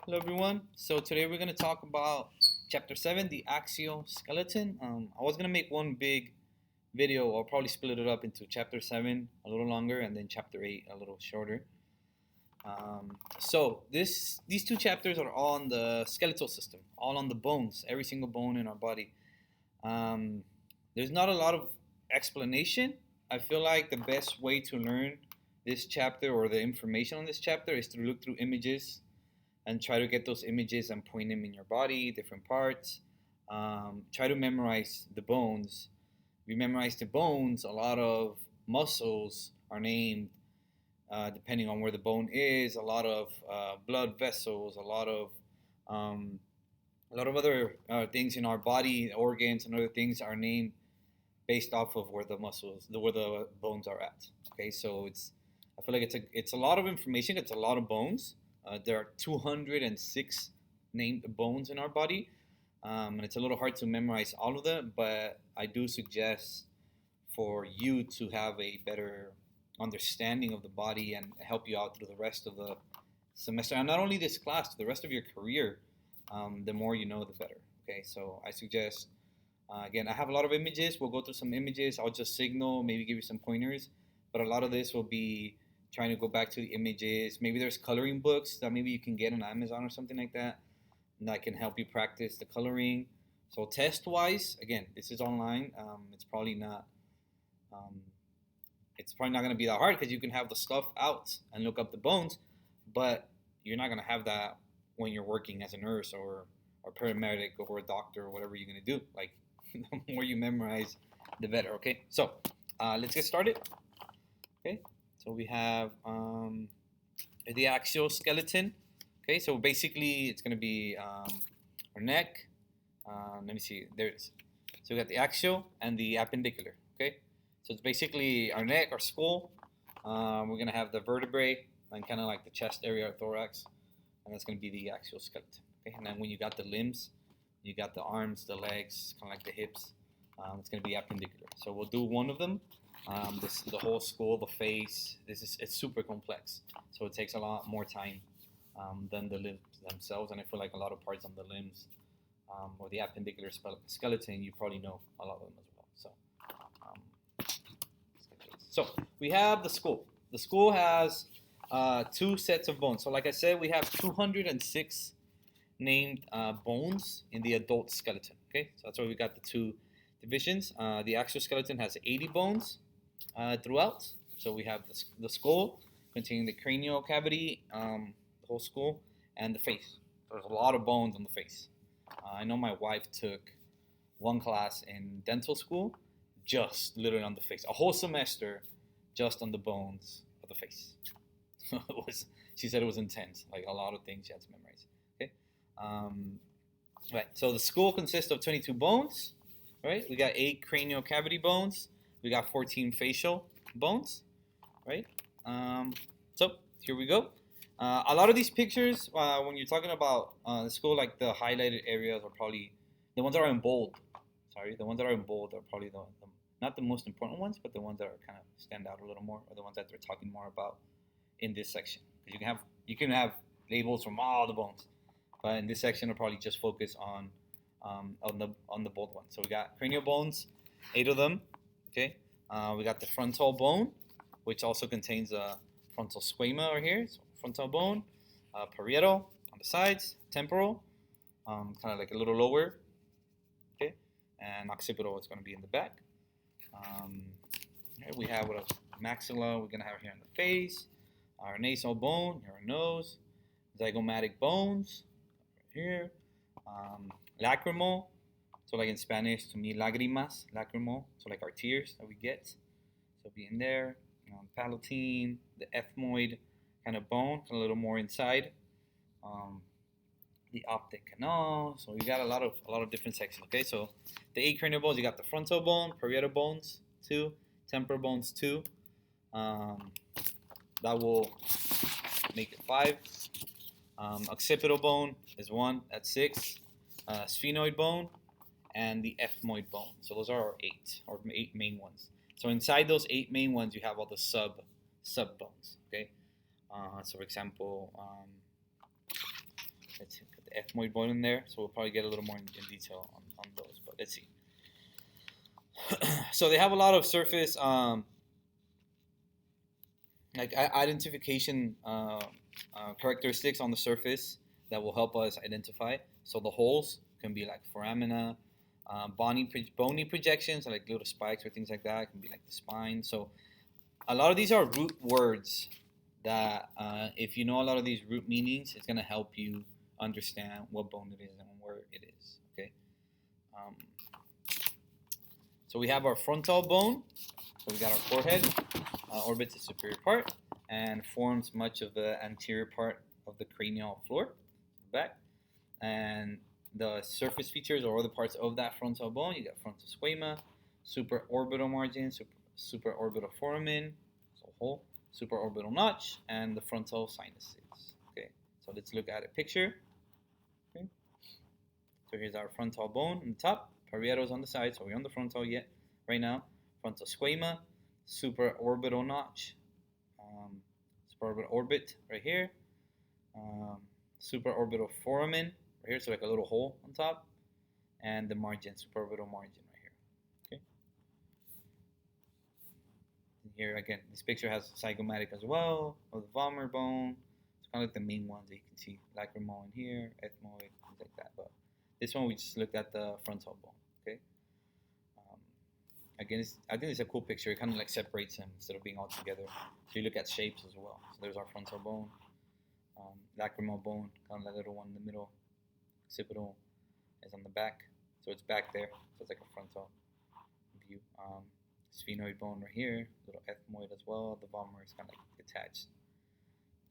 Hello everyone. So today we're going to talk about chapter 7, the axial skeleton. I was going to make one big video. I'll probably split it up into chapter 7 a little longer and then chapter 8 a little shorter. These two chapters are all on the skeletal system, all on the bones, every single bone in our body. Um, there's not a lot of explanation. I feel like the best way to learn this chapter or the information on this chapter is to look through images and try to get those images and point them in your body, different parts. Try to memorize the bones. If you memorize the bones, a lot of muscles are named depending on where the bone is. A lot of blood vessels, um, a lot of other things in our body, organs and other things are named based off of where the where the bones are at. Okay, so I feel like it's a lot of information. It's a lot of bones. There are 206 named bones in our body, and it's a little hard to memorize all of them. But I do suggest for you to have a better understanding of the body and help you out through the rest of the semester, and not only this class, the rest of your career. The more you know, the better. Okay, so I suggest. Again, I have a lot of images. We'll go through some images. I'll just signal, maybe give you some pointers. But a lot of this will be trying to go back to the images. Maybe there's coloring books that maybe you can get on Amazon or something like that that can help you practice the coloring. So test-wise, again, this is online. Um, it's probably not going to be that hard because you can have the stuff out and look up the bones, but you're not going to have that when you're working as a nurse or paramedic or a doctor or whatever you're going to do. Like the more you memorize, the better. Okay, so let's get started. Okay, so we have the axial skeleton. Okay, so basically it's going to be our neck. Let me see, there it is. So we got the axial and the appendicular. Okay, so it's basically our neck, our skull. We're going to have the vertebrae and kind of like the chest area, our thorax, and that's going to be the axial skeleton. Okay, and then when you got the limbs, you got the arms, the legs, kind of like the hips. It's going to be appendicular. So we'll do one of them. The whole skull, the face. It's super complex. So it takes a lot more time than the limbs themselves. And I feel like a lot of parts on the limbs or the appendicular skeleton, you probably know a lot of them as well. So we have the skull. The skull has two sets of bones. So like I said, we have 206 named bones in the adult skeleton. Okay, so that's why we got the two divisions. The axial skeleton has 80 bones throughout. So we have the skull containing the cranial cavity, the whole skull, and the face. There's a lot of bones on the face. I know my wife took one class in dental school just literally on the face, a whole semester just on the bones of the face. She said it was intense, like a lot of things she had to memorize. Okay. Right. So the skull consists of 22 bones. Right. We got 8 cranial cavity bones. We got 14 facial bones. Right. So here we go. A lot of these pictures, when you're talking about the skull, like the highlighted areas are probably the ones that are in bold. Sorry, the ones that are in bold are probably not the most important ones, but the ones that are kind of stand out a little more, or the ones that they're talking more about in this section. Because you can have labels from all the bones, but in this section, I'll probably just focus on the bold ones. So we got cranial bones, 8 of them. Okay, we got the frontal bone, which also contains a frontal squama over here. So frontal bone, parietal on the sides, temporal, kind of like a little lower. Okay, and occipital is going to be in the back. Here we have what else? Maxilla. We're going to have here in the face. Our nasal bone, here our nose. Zygomatic bones, here. Lacrimal, so like in Spanish, to me, lagrimas, lacrimal, so like our tears that we get. So be in there. Palatine, the ethmoid kind of bone, a little more inside. The optic canal. So we got a lot of different sections. Okay, so the 8 cranial bones, you got the frontal bone, parietal bones, 2, temporal bones, 2. That will make it 5. Occipital bone is 1, that's 6. Sphenoid bone and the ethmoid bone. So those are our 8 main ones. So inside those 8 main ones, you have all the sub bones. Okay. So for example, Let's see, put the ethmoid bone in there, so we'll probably get a little more in detail on those. But let's see. So they have a lot of surface like identification characteristics on the surface that will help us identify. So the holes can be like foramina, bony projections, like little spikes or things like that. It can be like the spine. So a lot of these are root words that if you know a lot of these root meanings, it's going to help you understand what bone it is and where it is. Okay. So we have our frontal bone. So we got our forehead, orbits the superior part, and forms much of the anterior part of the cranial floor, back. And the surface features or other parts of that frontal bone, you got frontal squama, supraorbital margin, supraorbital foramen, so whole, supraorbital notch, and the frontal sinuses. Okay, so let's look at a picture. Okay, so here's our frontal bone on the top, parietos on the side, so we're on the frontal yet right now. Frontal squama, supraorbital notch, supraorbital orbit right here, supraorbital foramen right here, so like a little hole on top, and the margin, supraorbital margin right here. Okay. And here again, this picture has zygomatic as well, of the vomer bone. It's kind of like the main ones that you can see, lacrimal in here, ethmoid, things like that. But this one we just looked at the frontal bone. Okay. Again, I think it's a cool picture. It kind of like separates them instead of being all together. So you look at shapes as well. So there's our frontal bone, lacrimal bone, kind of that little one in the middle. Occipital is on the back, so it's back there. So it's like a frontal view. Sphenoid bone right here, little ethmoid as well. The vomer is kind of like attached.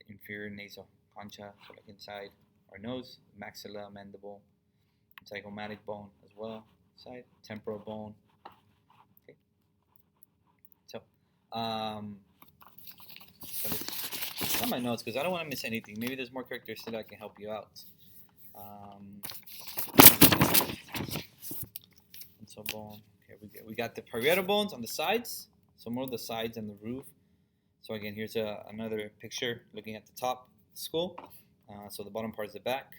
The inferior nasal concha, so like inside our nose. Maxilla, mandible, zygomatic bone as well. Side temporal bone. So let's on my notes because I don't want to miss anything. Maybe there's more characteristics that can help you out. So bone. Okay, we got the parietal bones on the sides. So more of the sides and the roof. So again, here's another picture looking at the top skull. So the bottom part is the back.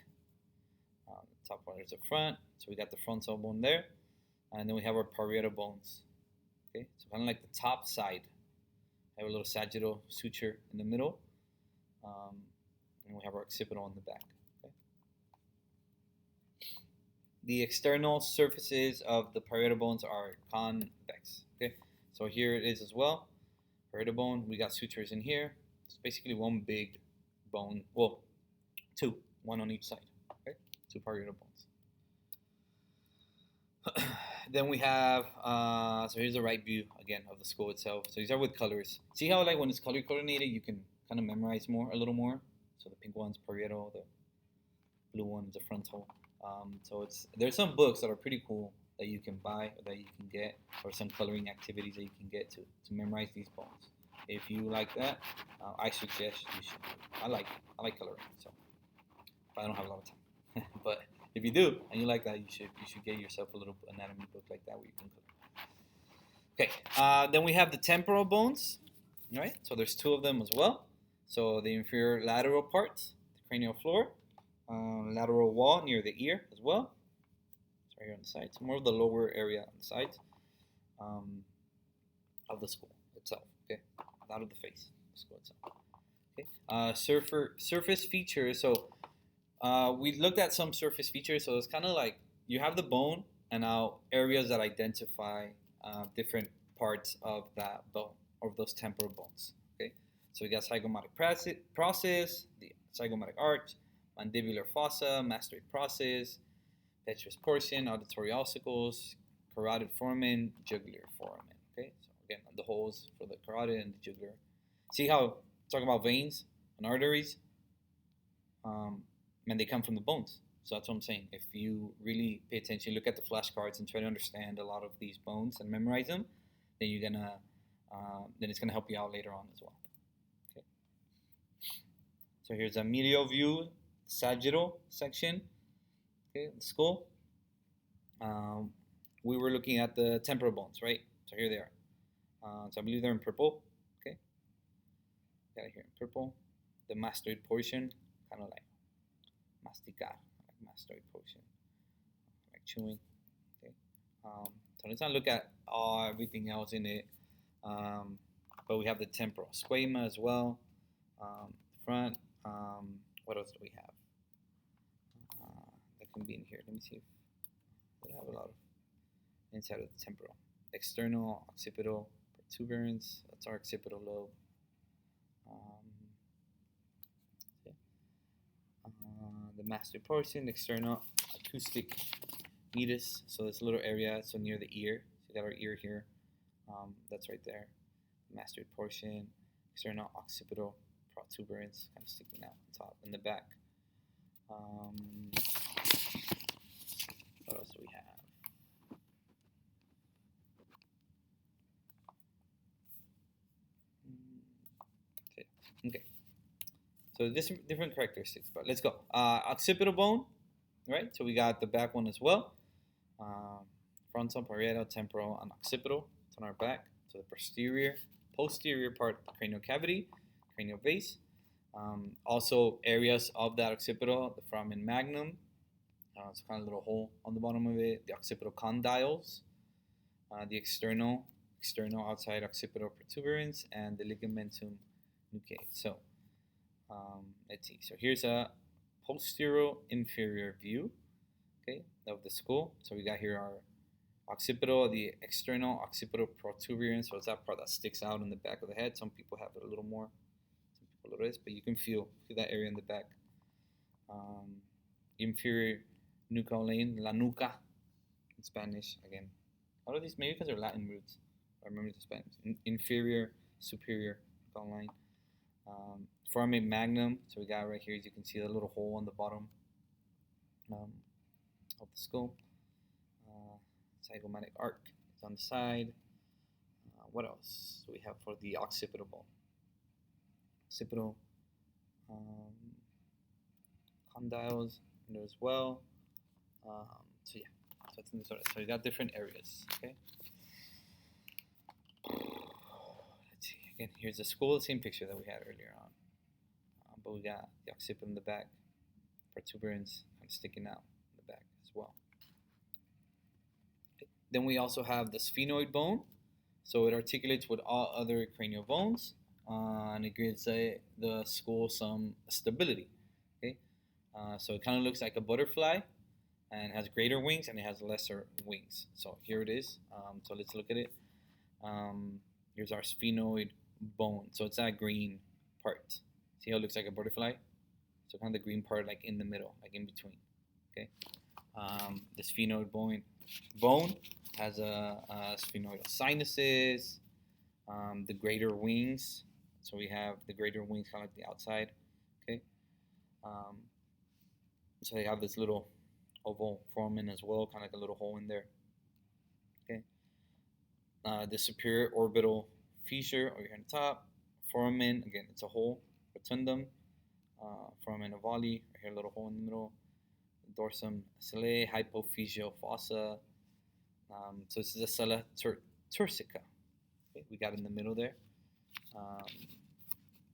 The top part is the front. So we got the frontal bone there, and then we have our parietal bones. Okay, so kind of like the top side. Have a little sagittal suture in the middle, and we have our occipital in the back. Okay. The external surfaces of the parietal bones are convex. Okay, so here it is as well. Parietal bone, we got sutures in here. It's basically one big bone. Well, two, one on each side. Okay, two parietal bones. Then we have, so here's the right view again of the skull itself. So these are with colors. See how like when it's color coordinated, you can kind of memorize a little more. So the pink one's parietal, the blue one's the frontal. So there's some books that are pretty cool that you can buy or that you can get, or some coloring activities that you can get to memorize these bones. If you like that, I suggest you should. I like coloring, so but I don't have a lot of time. But if you do and you like that, you should get yourself a little anatomy book like that where you can color. Okay, then we have the temporal bones, right? So there's two of them as well. So the inferior lateral part, the cranial floor, lateral wall near the ear as well. It's right here on the sides. More of the lower area on the sides of the skull itself. Okay, not of the face, the skull itself. Okay, surface features. So we looked at some surface features. So it's kind of like you have the bone and now areas that identify different parts of that bone or those temporal bones. Okay, so we got zygomatic process, the zygomatic arch, mandibular fossa, mastoid process, petrous portion, auditory ossicles, carotid foramen, jugular foramen. Okay, so again, the holes for the carotid and the jugular. See how talking about veins and arteries, and they come from the bones. So that's what I'm saying. If you really pay attention, look at the flashcards and try to understand a lot of these bones and memorize them, then you're gonna, then it's gonna help you out later on as well. Okay. So here's a medial view, sagittal section. Okay, the skull. We were looking at the temporal bones, right? So here they are. So I believe they're in purple. Okay. Got it here in purple. The mastoid portion, kind of like masticar, like mastoid portion, like chewing. Okay, so let's not look at everything else in it. But we have the temporal squama as well. Front. What else do we have? That can be in here. Let me see if we have a lot of inside of the temporal. External occipital protuberance. That's our occipital lobe. The mastoid portion, external acoustic meatus. So this little area, so near the ear. So you got our ear here. That's right there. Mastoid portion, external occipital protuberance, kind of sticking out on top and the back. What else do we have? Okay. So different characteristics, but let's go. Occipital bone, right? So we got the back one as well. Frontal, parietal, temporal, and occipital. It's on our back. So the posterior part of the cranial cavity, cranial base. Also areas of that occipital, the foramen magnum. It's kind of a little hole on the bottom of it. The occipital condyles, the external outside occipital protuberance, and the ligamentum nuchae. So let's see. So here's a posterior inferior view, okay, of the skull. So we got here our occipital, the external occipital protuberance. So it's that part that sticks out in the back of the head. Some people have it a little more, some people a little less, but you can feel that area in the back. Inferior nuchal line, la nuca in Spanish. Again, all of these maybe because they're Latin roots. I remember the Spanish. Inferior, superior nuchal line. Foramen magnum. So we got right here, as you can see, the little hole on the bottom of the skull. Zygomatic arc is on the side. What else do we have for the occipital bone? Occipital condyles in there as well. So yeah, so that's in the so we got different areas. Okay. Let's see. Again, here's the skull, the same picture that we had earlier on. But we got the occipital in the back, protuberance kind of sticking out in the back as well. Okay. Then we also have the sphenoid bone. So it articulates with all other cranial bones, and it gives the skull some stability. Okay. So it kind of looks like a butterfly, and has greater wings and it has lesser wings. So here it is. So let's look at it. Here's our sphenoid bone. So it's that green part. See how it looks like a butterfly? So kind of the green part like in the middle, like in between. Okay. The sphenoid bone has a sphenoidal sinuses, the greater wings. So we have the greater wings kind of like the outside. Okay. So they have this little oval foramen as well, kind of like a little hole in there. Okay. The superior orbital fissure over here on top. Foramen, again, it's a hole. Rotundum. Foramen ovale, right here, a little hole in the middle. Dorsum cellae, hypophyseal fossa. So this is a sella turcica. Okay, we got in the middle there.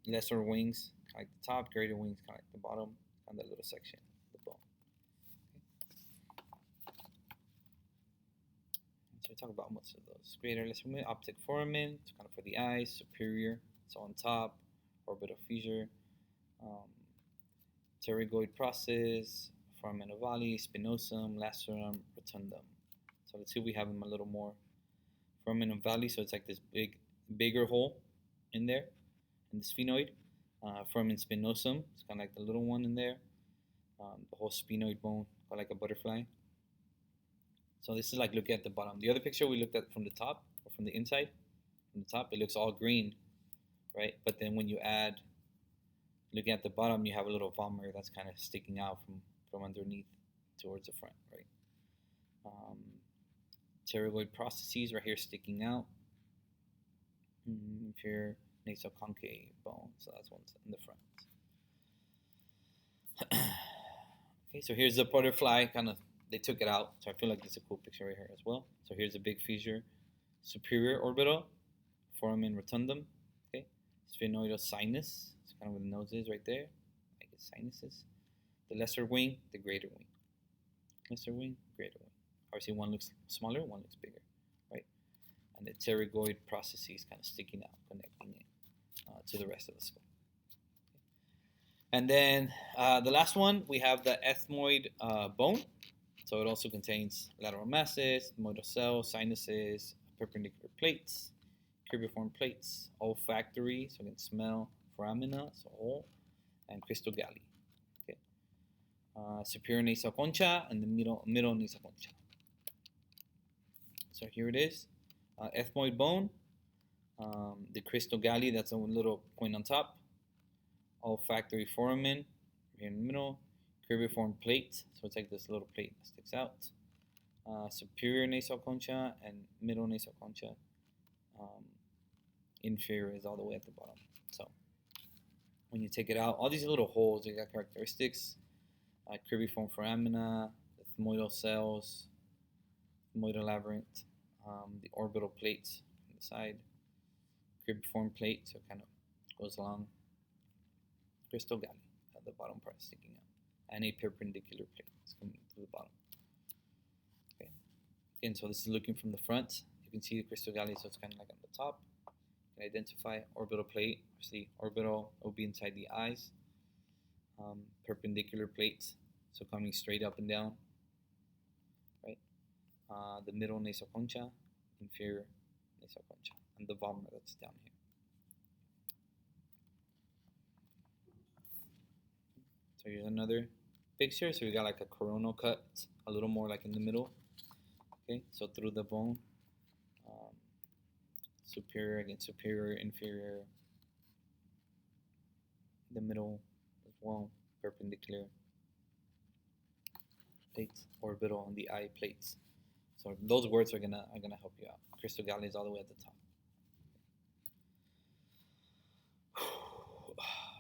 Lesser wings, kind of like the top. Greater wings, kind of like the bottom. Kind of that little section of the bone. So we talk about most of those. Greater, lesser wing, optic foramen, it's kind of for the eyes. Superior, it's on top. Orbital fissure. Pterygoid process. Foramen ovale, spinosum, lacerum, rotundum. So let's see if we have them a little more. Foramen ovale, so it's like this bigger hole in there, in the sphenoid. Foramen spinosum, it's kind of like the little one in there. The whole sphenoid bone, kind of like a butterfly. So this is like looking at the bottom. The other picture we looked at from the top, or from the inside, from the top, it looks all green, right? But then when you add, looking at the bottom, you have a little vomer that's kind of sticking out from underneath towards the front, right? Pterygoid processes right here sticking out. Inferior nasal concave bone, so that's one in the front. Okay, so here's the butterfly, kind of, they took it out, so I feel like this is a cool picture right here as well. So here's a big fissure, superior orbital, foramen rotundum, okay, sphenoidal sinus, it's kind of where the nose is right there, like its sinuses. The lesser wing, the greater wing. Lesser wing, greater wing. Obviously, one looks smaller, one looks bigger, right? And the pterygoid processes kind of sticking out, connecting it to the rest of the skull. And then the last one, we have the ethmoid bone. So it also contains lateral masses, ethmoidal cells, sinuses, perpendicular plates, cribriform plates, olfactory, so you can smell, foramina, so hole, and crystal galli. Okay. Superior nasal concha and the middle nasal concha. So here it is, ethmoid bone, the crystal galli, that's a little point on top, olfactory foramen here in the middle, cribriform plate, so it's like this little plate that sticks out, superior nasal concha and middle nasal concha. Inferior is all the way at the bottom. So when you take it out, all these little holes, they got characteristics, cribriform foramina, ethmoidal cells, ethmoidal labyrinth, the orbital plates on the side, cribriform plate, so it kind of goes along, crystal galli at the bottom part sticking out, and a perpendicular plate is coming through the bottom. Okay. Again, so this is looking from the front. You can see the crystal galli, so it's kind of like on the top. You can identify orbital plate. Obviously, orbital will be inside the eyes. Perpendicular plates, so coming straight up and down. Right. The middle nasal concha, inferior nasal concha, and the vomer that's down here. So here's another picture. So we got like a coronal cut, a little more like in the middle. Okay, so through the bone, superior against superior, inferior, the middle as well, perpendicular plates, orbital, and the eye plates. So those words are gonna help you out. Crystal galli is all the way at the top.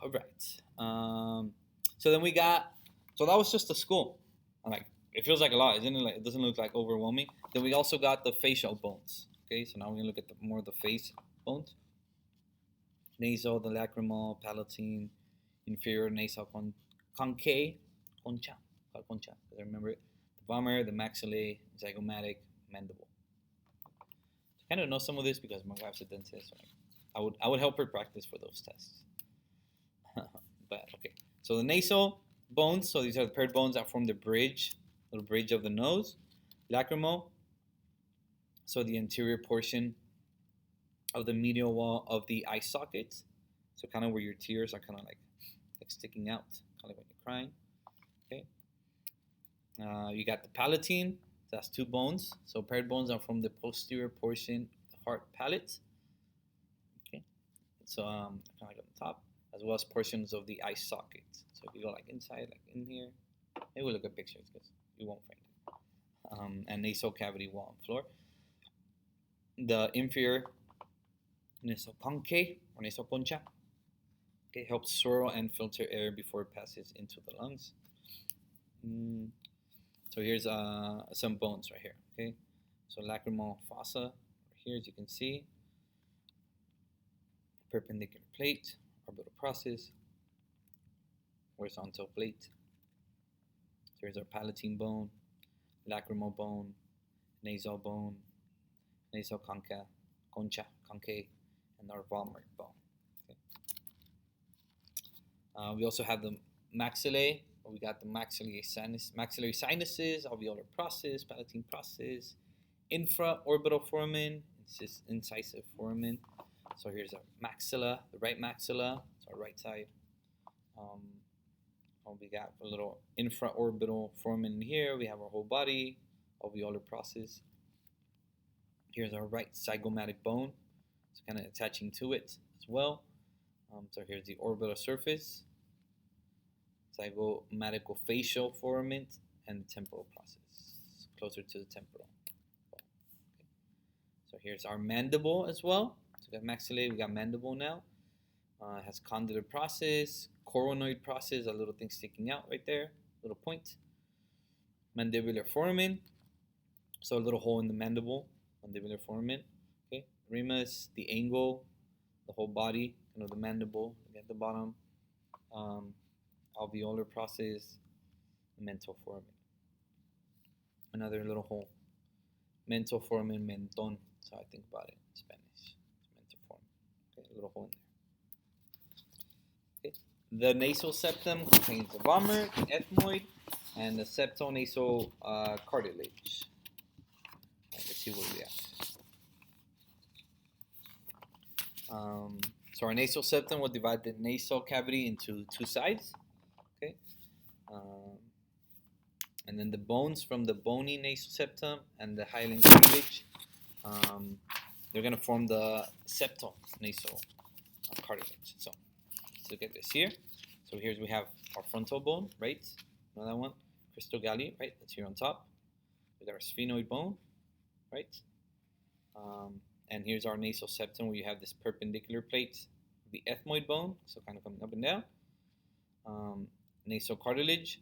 All right. So then we got. So that was just the skull. I'm like, it feels like a lot, isn't it? Like, it doesn't look like overwhelming. Then we also got the facial bones. Okay, so now we're gonna look at more of the face bones. Nasal, the lacrimal, palatine, inferior nasal concha. Because I remember it. The vomer, the maxillae, zygomatic, mandible. I kind of know some of this because my wife's a dentist. So I would help her practice for those tests. But okay, so the nasal bones. So these are the paired bones that form the bridge, little bridge of the nose. Lacrimal. So the anterior portion of the medial wall of the eye sockets. So kind of where your tears are kind of like sticking out, kind of like when you're crying. Okay. You got the palatine. That's two bones. So paired bones are from the posterior portion of the heart palate. Okay. So kind of like on the top, as well as portions of the eye socket. So if you go like inside, like in here, maybe we'll look at pictures because you won't find it. And nasal cavity wall and floor. The inferior nasal concha or nasal concha. Okay, helps swirl and filter air before it passes into the lungs. So here's some bones right here. Okay, so lacrimal fossa right here, as you can see. Perpendicular plate, orbital process, horizontal plate. So here's our palatine bone, lacrimal bone, nasal bone, nasal concha, and our vomer bone. Okay. We also have the maxillae. We got the maxillary sinuses, alveolar process, palatine process, infraorbital foramen, incisive foramen. So here's our maxilla, the right maxilla, it's our right side. We got a little infraorbital foramen in here. We have our whole body, alveolar process. Here's our right zygomatic bone, so kind of attaching to it as well. So here's the orbital surface, zygomaticofacial foramen, and the temporal process, closer to the temporal. Okay. So here's our mandible as well. So we got maxillae, we got mandible now. It has condylar process, coronoid process, a little thing sticking out right there, little point. Mandibular foramen, so a little hole in the mandible, mandibular foramen. Okay, ramus, the angle, the whole body, kind of the mandible at the bottom. Alveolar process, mental foramen. Another little hole. Mental foramen, menton. That's how I think about it in Spanish. Mental foramen. Okay, a little hole in there. Okay. The nasal septum contains the vomer, the ethmoid, and the septonasal cartilage. Right, let's see where we at. So our nasal septum will divide the nasal cavity into two sides. Okay. And then the bones from the bony nasal septum and the hyaline cartilage, they're going to form the septonasal cartilage. So let's look at this here. So here we have our frontal bone, right? Know that one? Crystal galli, right? That's here on top. We got our sphenoid bone, right? And here's our nasal septum where you have this perpendicular plate, the ethmoid bone, so kind of coming up and down. Nasal cartilage,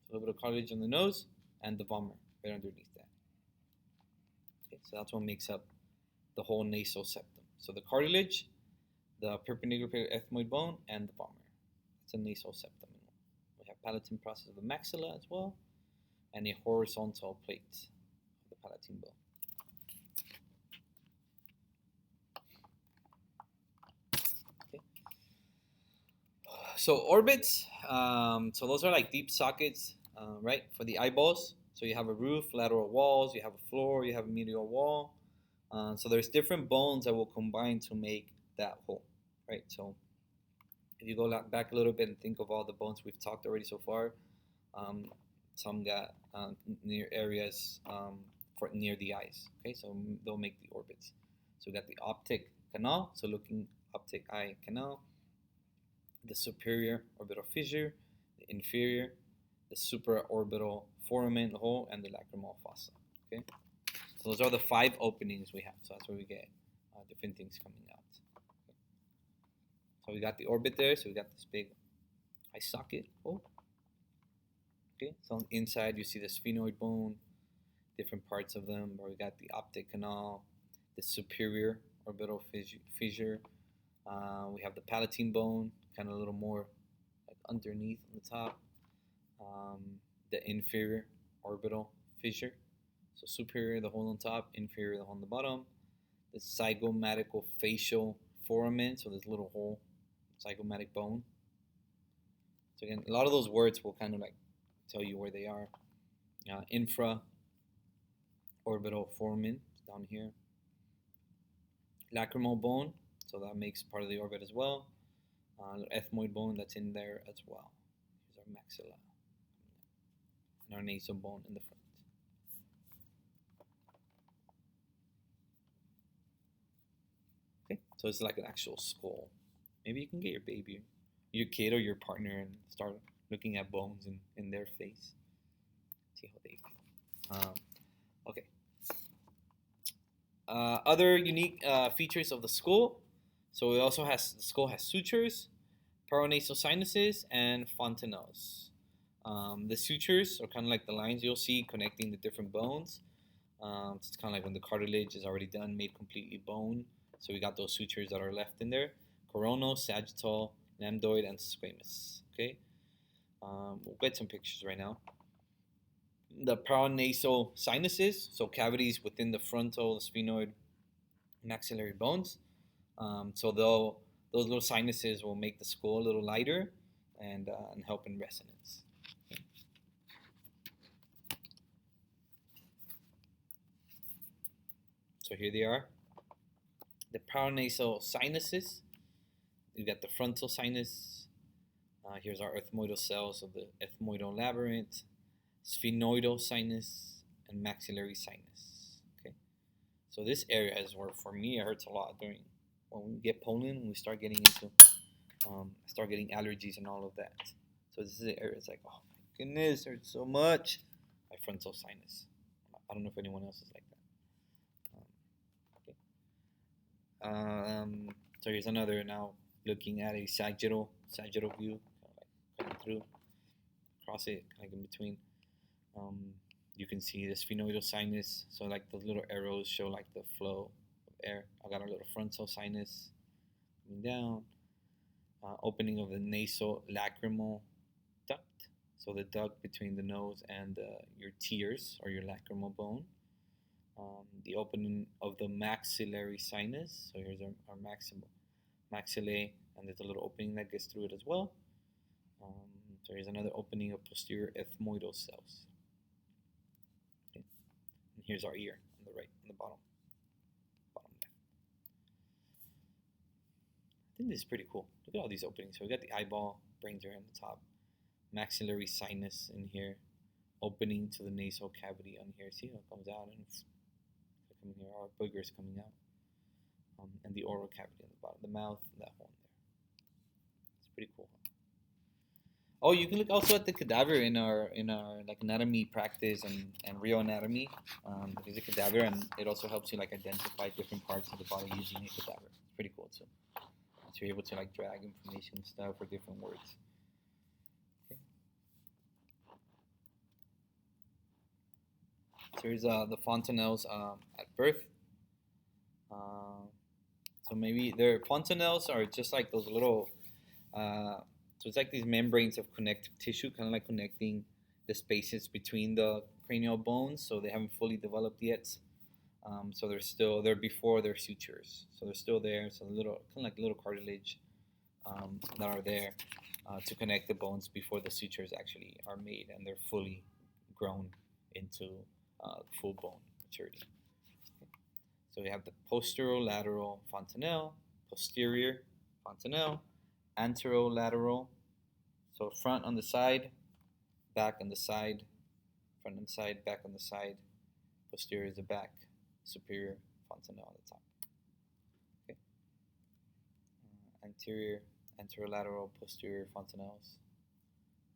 a little bit of cartilage on the nose, and the vomer right underneath that. Okay, so that's what makes up the whole nasal septum. So the cartilage, the perpendicular ethmoid bone, and the vomer. It's a nasal septum. We have palatine process of the maxilla as well, and a horizontal plate of the palatine bone. Okay. So orbits, so those are like deep sockets, right, for the eyeballs. So you have a roof, lateral walls, you have a floor, you have a medial wall. So there's different bones that will combine to make that hole, right? So if you go back a little bit and think of all the bones we've talked already so far, some got near areas for near the eyes. Okay, so they'll make the orbits. So we got the optic canal, so looking optic eye canal, the superior orbital fissure, the inferior, the supraorbital foramen, the hole, and the lacrimal fossa. Okay, so those are the 5 openings we have. So that's where we get different things coming out. Okay. So we got the orbit there. So we got this big eye socket hole. Okay, so on the inside you see the sphenoid bone, different parts of them. Where we got the optic canal, the superior orbital fissure. We have the palatine bone, kind of a little more like underneath on the top. The inferior orbital fissure. So superior, the hole on top, inferior, the hole on the bottom. The zygomatical facial foramen, so this little hole, zygomatic bone. So again, a lot of those words will kind of like tell you where they are. Infra orbital foramen down here. Lacrimal bone, so that makes part of the orbit as well. Ethmoid bone that's in there as well. Here's our maxilla. And our nasal bone in the front. Okay, so it's like an actual skull. Maybe you can get your baby, your kid, or your partner and start looking at bones in their face. See how they feel. Okay. Other unique features of the skull. So it also has, the skull has sutures, paranasal sinuses, and fontanelles. The sutures are kind of like the lines you'll see connecting the different bones. It's kind of like when the cartilage is already done, made completely bone. So we got those sutures that are left in there. Coronal, sagittal, lambdoid, and squamous. Okay, we'll get some pictures right now. The paranasal sinuses, so cavities within the frontal, the sphenoid, maxillary bones. So those little sinuses will make the skull a little lighter and help in resonance. Okay. So here they are. The paranasal sinuses. You got the frontal sinus. Here's our ethmoidal cells of the ethmoidal labyrinth, sphenoidal sinus, and maxillary sinus. Okay, so this area is where, for me, it hurts a lot during when we get pollen. We start getting into, start getting allergies and all of that. So this is the area. It's like, oh my goodness, it hurts so much. My frontal sinus. I don't know if anyone else is like that. Okay. So here's another now looking at a sagittal view, coming through, across it, kind of in between. You can see the sphenoidal sinus. So like those little arrows show like the flow of air. I got a little frontal sinus coming down. Opening of the nasal lacrimal duct. So the duct between the nose and your tears or your lacrimal bone. The opening of the maxillary sinus. So here's our maxillae, and there's a little opening that gets through it as well. So here's another opening of posterior ethmoidal cells. Okay. And here's our ear on the right, on the bottom left. I think this is pretty cool. Look at all these openings. So we got the eyeball, brains are on the top, maxillary sinus in here, opening to the nasal cavity on here. See how it comes out and coming here, our boogers coming out, and the oral cavity on the bottom, the mouth, that hole in there. It's pretty cool. Oh, you can look also at the cadaver in our like anatomy practice and real anatomy. There's a cadaver, and it also helps you like identify different parts of the body using a cadaver. It's pretty cool too. So you're able to like drag information and stuff for different words. Okay. So here's the fontanelles at birth. So maybe their fontanelles are just like those little. So it's like these membranes of connective tissue, kind of like connecting the spaces between the cranial bones. So they haven't fully developed yet. So they're before their sutures. So they're still there. So little, kind of like little cartilage that are there to connect the bones before the sutures actually are made and they're fully grown into full bone maturity. Okay. So we have the posterolateral fontanelle, posterior fontanelle, anterolateral, so front on the side, back on the side, front on the side, back on the side, posterior is the back, superior fontanelle on the top. Okay. Anterior, anterolateral, posterior fontanelles,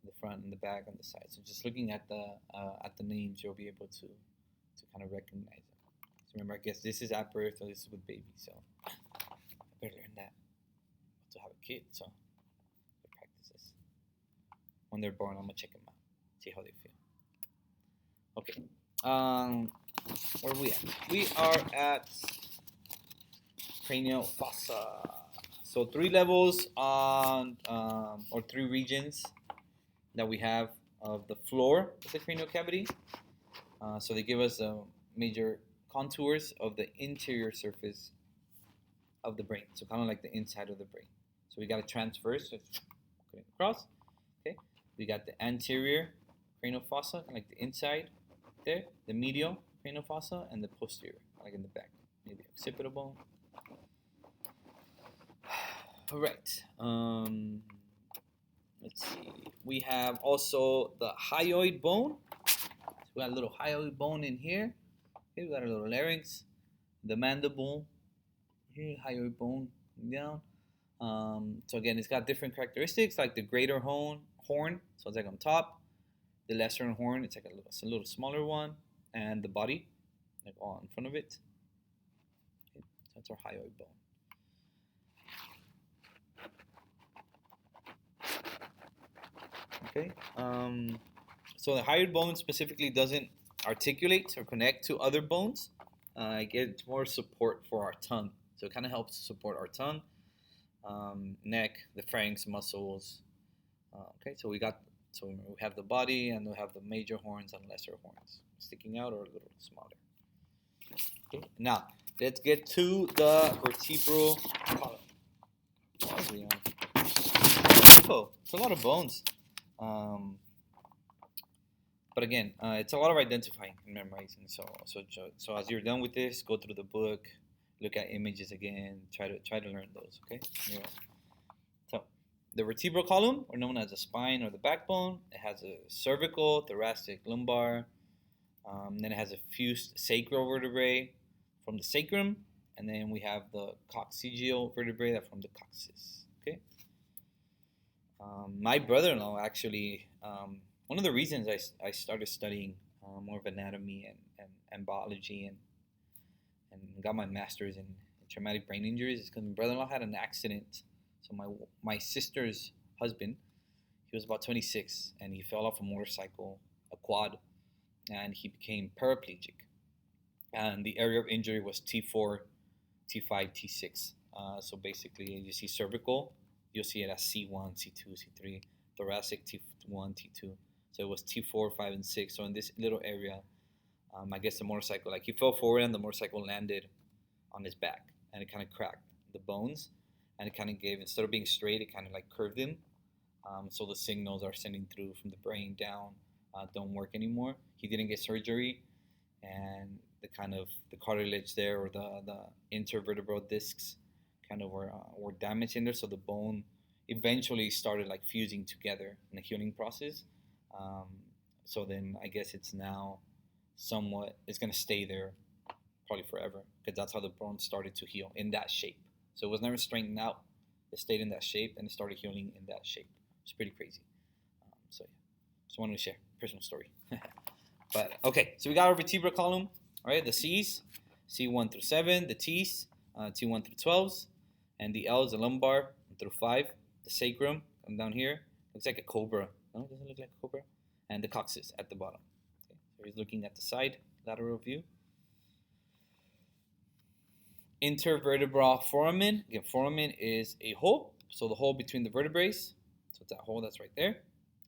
the front and the back on the side. So just looking at the names, you'll be able to kind of recognize them. So remember, I guess this is at birth, or this is with baby. So I better learn that to have a kid. So I practice this. When they're born, I'm gonna check them out, see how they feel. Okay. Where are we at? We are at cranial fossa. So 3 levels on, or 3 regions that we have of the floor of the cranial cavity. So they give us major contours of the interior surface of the brain. So kind of like the inside of the brain. So we got a transverse, so cutting across. Okay. We got the anterior cranial fossa, kind of like the inside there, the medial cranial fossa, and the posterior, like in the back, maybe occipital bone. All right. Let's see. We have also the hyoid bone. So we got a little hyoid bone in here. Okay, we got a little larynx, the mandible. Here, hyoid bone down. So again, it's got different characteristics, like the greater horn. So it's like on top. The lesser horn, it's like a little smaller one, and the body, like all in front of it. Okay, so that's our hyoid bone. Okay. So the hyoid bone specifically doesn't articulate or connect to other bones. It gets more support for our tongue. So it kind of helps support our tongue, neck, the pharynx muscles. Okay, so we have the body and we have the major horns and lesser horns sticking out or a little smaller. Okay, now let's get to the vertebral column. Oh, it's a lot of bones. But again, it's a lot of identifying and memorizing. So as you're done with this, go through the book, look at images again, try to learn those. Okay. Yeah. So the vertebral column, or known as the spine or the backbone, it has a cervical, thoracic, lumbar. Then it has a fused sacral vertebrae from the sacrum, and then we have the coccygeal vertebrae that from the coccyx. Okay. My brother-in-law actually, one of the reasons I started studying more of anatomy and biology and got my master's in traumatic brain injuries is because my brother-in-law had an accident. So my sister's husband, he was about 26, and he fell off a motorcycle, a quad, and he became paraplegic. And the area of injury was T4, T5, T6. So basically, you see cervical, you'll see it as C1, C2, C3, thoracic T1, T2, So it was T4, 5, and 6. So in this little area, I guess the motorcycle, like he fell forward and the motorcycle landed on his back, and it kind of cracked the bones, and it kind of gave, instead of being straight, it kind of like curved him. So the signals are sending through from the brain down don't work anymore. He didn't get surgery, and the cartilage there, or the intervertebral discs kind of were damaged in there. So the bone eventually started like fusing together in the healing process. So then I guess it's now somewhat, it's gonna stay there probably forever, because that's how the bone started to heal, in that shape. So it was never straightened out. It stayed in that shape, and it started healing in that shape. It's pretty crazy. So yeah, just wanted to share personal story. But okay, so we got our vertebral column. All right, the C's, C1 through 7, the T's, T1 through 12s, and the L's, the lumbar, 1 through 5, the sacrum, come down here, looks like a cobra. No, it doesn't look like a cobra. And the coccyx at the bottom. Okay, so he's looking at the side, lateral view. Intervertebral foramen. Again, foramen is a hole, so the hole between the vertebrae. So it's that hole that's right there.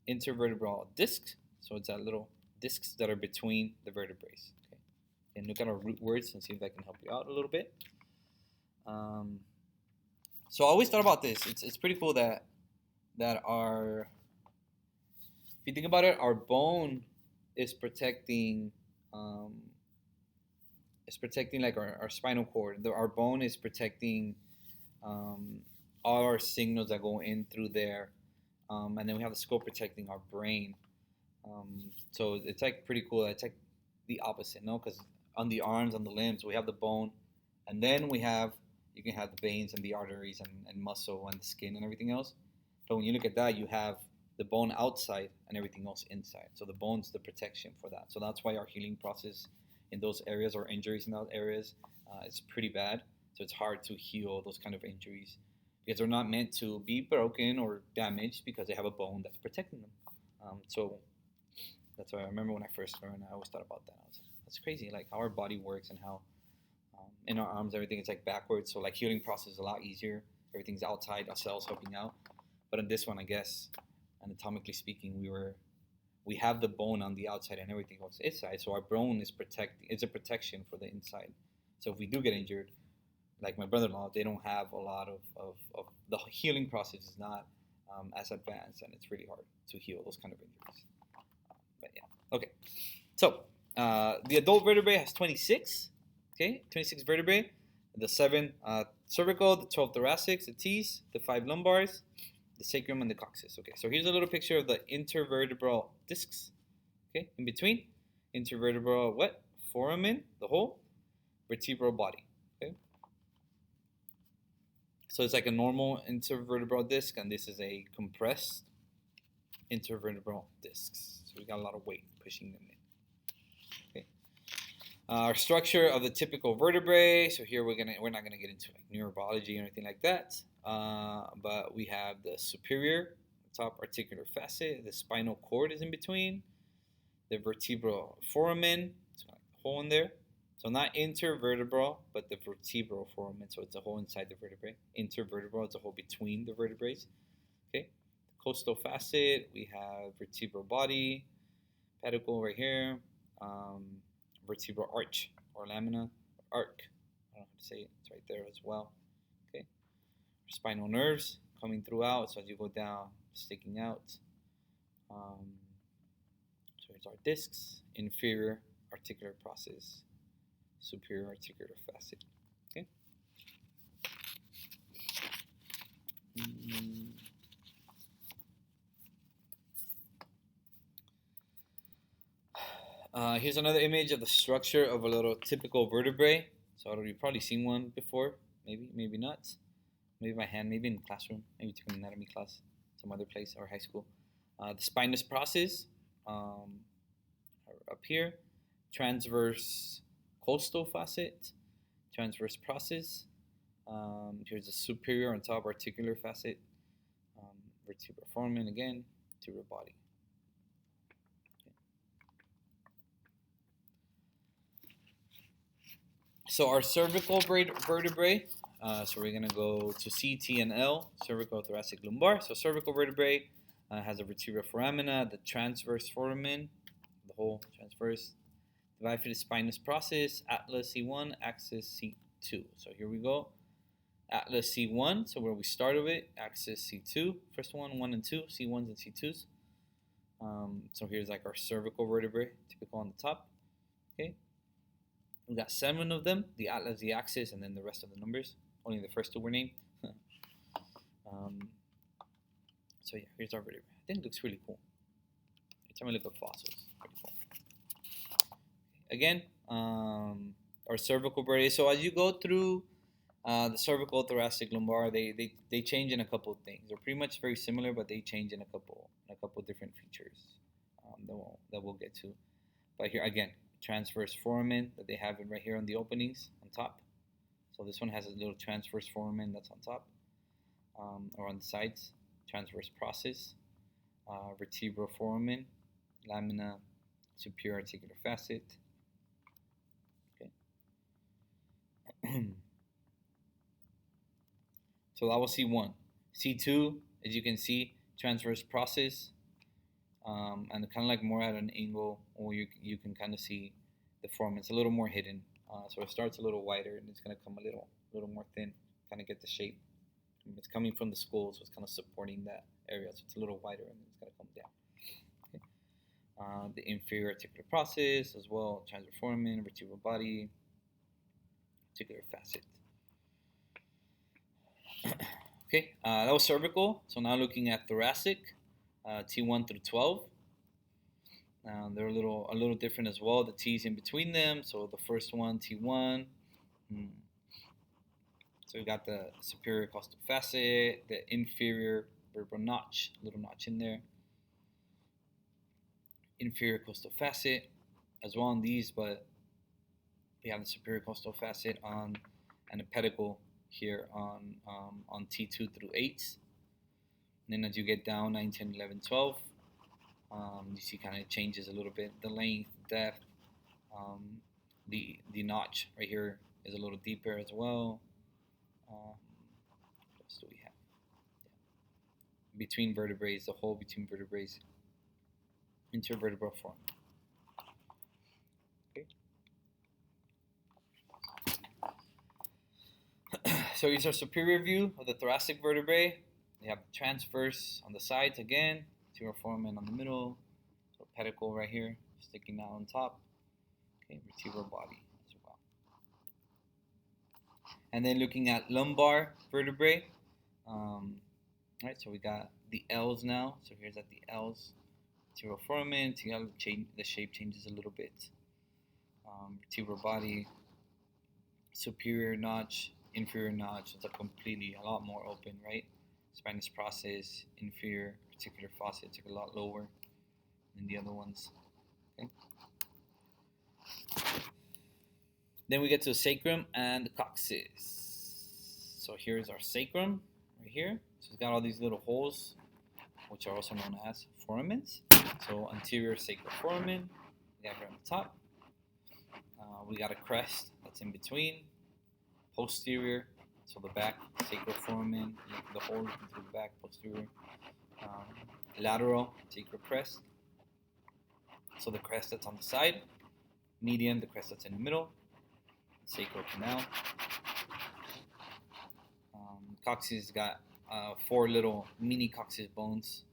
Intervertebral disc, so it's that little discs that are between the vertebrae. Okay, and look at our root words and see if that can help you out a little bit. So I always thought about this. It's pretty cool that our, if you think about it, our bone is protecting like our spinal cord. Our bone is protecting all our signals that go in through there, and then we have the skull protecting our brain. So it's like pretty cool. It's like the opposite, no? Because on the arms, on the limbs, we have the bone, and then you can have the veins and the arteries and muscle and the skin and everything else. But when you look at that, you have the bone outside and everything else inside. So the bone's the protection for that. So that's why our healing process in those areas, or injuries in those areas, is pretty bad. So it's hard to heal those kind of injuries, because they're not meant to be broken or damaged, because they have a bone that's protecting them. So that's why I remember when I first learned, I always thought about that. I was like, that's crazy, like how our body works, and how in our arms, everything is like backwards. So like healing process is a lot easier. Everything's outside, our cells helping out. But in this one, I guess, anatomically speaking, we have the bone on the outside and everything else inside. So our bone is it's a protection for the inside. So if we do get injured, like my brother-in-law, they don't have a lot of the healing process is not as advanced, and it's really hard to heal those kind of injuries. But yeah, okay. So the adult vertebrae has 26. Okay, 26 vertebrae. The 7 cervical, the 12 thoracic, the T's, the 5 lumbars, the sacrum, and the coccyx. Okay, so here's a little picture of the intervertebral discs. Okay, in between, intervertebral what? Foramen, the whole vertebral body. Okay, so it's like a normal intervertebral disc, and this is a compressed intervertebral discs. So we got a lot of weight pushing them in. Okay, our structure of the typical vertebrae. So here we're not gonna get into like neurobiology or anything like that. But we have the superior top articular facet. The spinal cord is in between. The vertebral foramen, so like a hole in there. So not intervertebral, but the vertebral foramen. So it's a hole inside the vertebrae. Intervertebral, it's a hole between the vertebrae. Okay. Costal facet, we have vertebral body, pedicle right here, vertebral arch or lamina, arc. I don't know how to say it. It's right there as well. Okay. Spinal nerves coming throughout. So as you go down, sticking out. So here's our discs, inferior articular process, superior articular facet. Okay. Here's another image of the structure of a little typical vertebrae. So you've probably seen one before, maybe not. Maybe by hand, maybe in the classroom, maybe took an anatomy class, some other place, or high school. The spinous process up here, transverse costal facet, transverse process. Here's the superior and top articular facet, vertebral foramen again, vertebral body. So our cervical vertebrae, so we're going to go to C, T, and L, cervical, thoracic, lumbar. So cervical vertebrae, Has a vertebral foramina, the transverse foramen, the whole transverse, the bifid spinous process, atlas C1, axis C2. So here we go. Atlas C1, so where we started with, axis C2, first one, 1 and 2, C1s and C2s. So here's like our cervical vertebrae, typical on the top. Okay, we got 7 of them, the atlas, the axis, and then the rest of the numbers. Only the first 2 were named. So yeah, here's our vertebrae. I think it looks really cool. Every time I look at fossils, pretty cool. Again, our cervical vertebrae. So as you go through the cervical, thoracic, lumbar, they change in a couple of things. They're pretty much very similar, but they change in a couple different features that we'll get to. But here again, transverse foramen that they have it right here on the openings on top. So this one has a little transverse foramen that's on top or on the sides. Transverse process, vertebral foramen, lamina, superior articular facet. Okay. So that was C1. C2, as you can see, transverse process, and kind of like more at an angle, or you can kind of see the foramen. It's a little more hidden, so it starts a little wider, and it's going to come a little more thin, kind of get the shape. It's coming from the skull, so it's kind of supporting that area, so it's a little wider, and then it's going to come down. Okay. The inferior articular process as well, transverse foramen, vertebral body, articular facet. Okay, that was cervical. So now looking at thoracic, T1 through 12. They're a little different as well. The T's in between them. So the first one, T1. So we got the superior costal facet, the inferior vertebral notch, little notch in there. Inferior costal facet as well on these, but we have the superior costal facet on and a pedicle here on T2 through 8. And then as you get down 9, 10, 11, 12, you see kind of changes a little bit. The length, depth, the notch right here is a little deeper as well. What else do we have? Yeah. Between vertebrae, the hole between vertebrae, intervertebral form. Okay. So here's our superior view of the thoracic vertebrae. We have transverse on the sides again, vertebral foramen on the middle, so pedicle right here sticking out on top. Okay, vertebral body as well. And then looking at lumbar vertebrae, right? So we got the L's now. So here's at the L's, vertebral foramen. See how the shape changes a little bit. Vertebral body, superior notch, inferior notch. It's a lot more open, right? Spinous process, inferior articular facet, it's a lot lower than the other ones. Okay. Then we get to the sacrum and the coccyx. So here's our sacrum right here. So it's got all these little holes, which are also known as foramens. So anterior sacral foramen, we got here on the top. We got a crest that's in between. Posterior, so the back, sacral foramen, the hole looking through the back, posterior. Lateral, sacral crest. So the crest that's on the side. Median, the crest that's in the middle. Sacral canal. Coccyx got 4 little mini coccyx bones.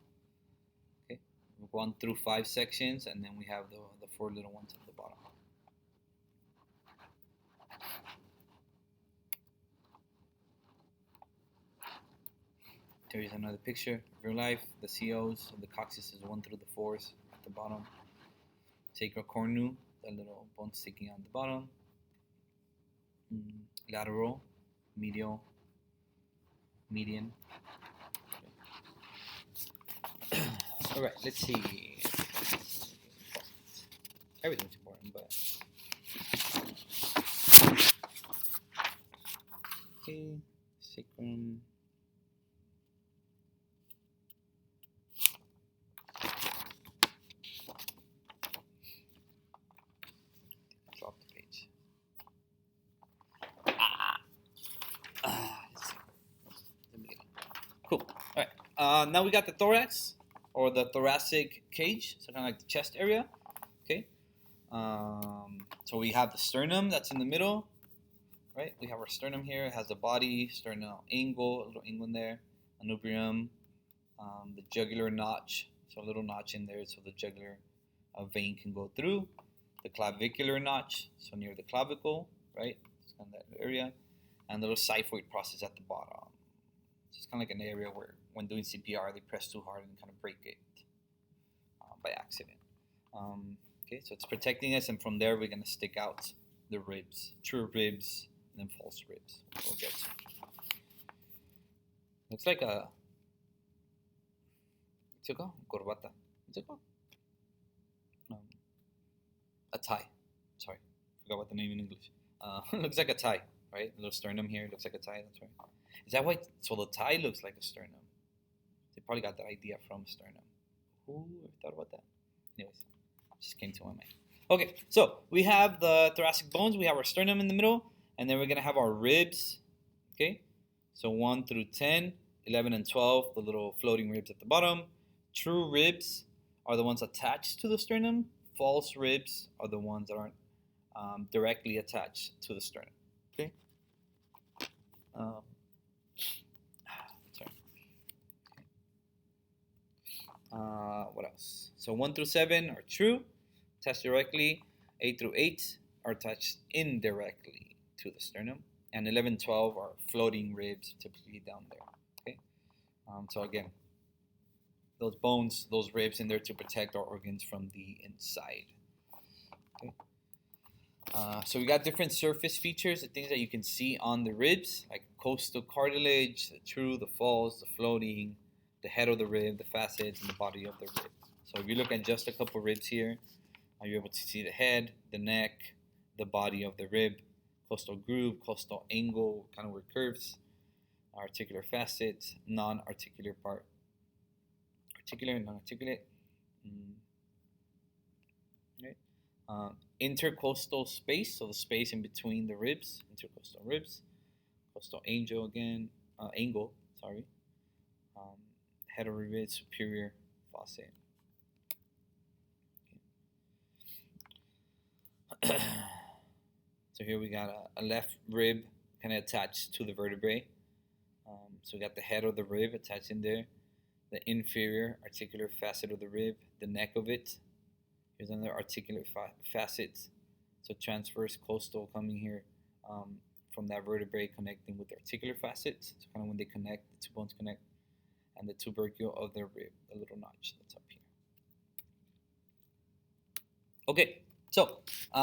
Okay, 1 through 5 sections, and then we have the 4 little ones at the bottom. Here's another picture of real life. The COs of the coccyx is 1 through the 4s at the bottom. Sacral cornu, the little bone sticking out the bottom. Lateral, medial, median. All right, let's see. Everything's important, but okay, sacrum. Drop the page. Let's see. Cool. All right. Now we got the thorax. or the thoracic cage, so kind of like the chest area. Okay. So we have the sternum that's in the middle, right? We have our sternum here. It has the body, sternal angle, a little angle in there, manubrium, the jugular notch, so a little notch in there so the jugular vein can go through. The clavicular notch, so near the clavicle, right? It's kind of that area. And the little xiphoid process at the bottom. It's kind of like an area where, when doing CPR, they press too hard and kind of break it by accident. Okay, so it's protecting us, and from there we're going to stick out the ribs, true ribs, and then false ribs. We'll get to. Looks like a corbata. A tie. Sorry, forgot what the name in English. Looks like a tie, right? A little sternum here looks like a tie. That's right. Is that why? So the tie looks like a sternum. They probably got that idea from sternum. Who thought about that? Anyways, just came to my mind. Okay, so we have the thoracic bones. We have our sternum in the middle, and then we're gonna have our ribs. Okay, so 1 through 10, 11 and 12, the little floating ribs at the bottom. True ribs are the ones attached to the sternum. False ribs are the ones that aren't directly attached to the sternum. Okay. What else? So 1 through 7 are true, attached directly. 8 through 8 are attached indirectly to the sternum. And 11, 12 are floating ribs, typically down there. Okay. So again, those bones, those ribs in there to protect our organs from the inside. Okay. So we got different surface features, the things that you can see on the ribs, like costal cartilage, the true, the false, the floating, the head of the rib, the facets, and the body of the rib. So if you look at just a couple ribs here, you're able to see the head, the neck, the body of the rib, costal groove, costal angle, kind of where it curves, articular facets, non-articular part, articular and non-articulate. Right. Intercostal space, so the space in between the ribs, intercostal ribs, costal angle again, angle, sorry. Head of rib, superior facet. Okay. So here we got a left rib kind of attached to the vertebrae. So we got the head of the rib attached in there, the inferior articular facet of the rib, the neck of it. Here's another articular facet. So transverse costal coming here from that vertebrae connecting with the articular facets. So kind of when they connect, the two bones connect. And the tubercle of the rib, the little notch that's up here. Okay, so I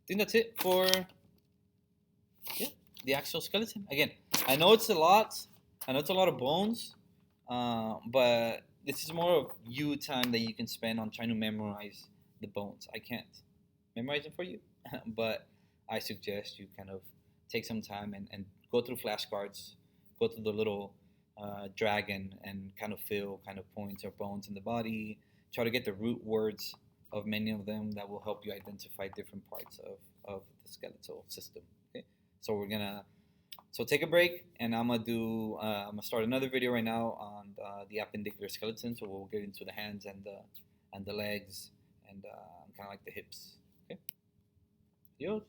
think that's it for the axial skeleton. Again, I know it's a lot. I know it's a lot of bones, but this is more of you time that you can spend on trying to memorize the bones. I can't memorize them for you, but I suggest you kind of take some time and go through flashcards, go through the little dragon and kind of feel kind of points or bones in the body. Try to get the root words of many of them that will help you identify different parts of the skeletal system. Okay, so we're gonna take a break, and I'm gonna start another video right now on the appendicular skeleton. So we'll get into the hands and the legs and kind of like the hips. Okay, adios.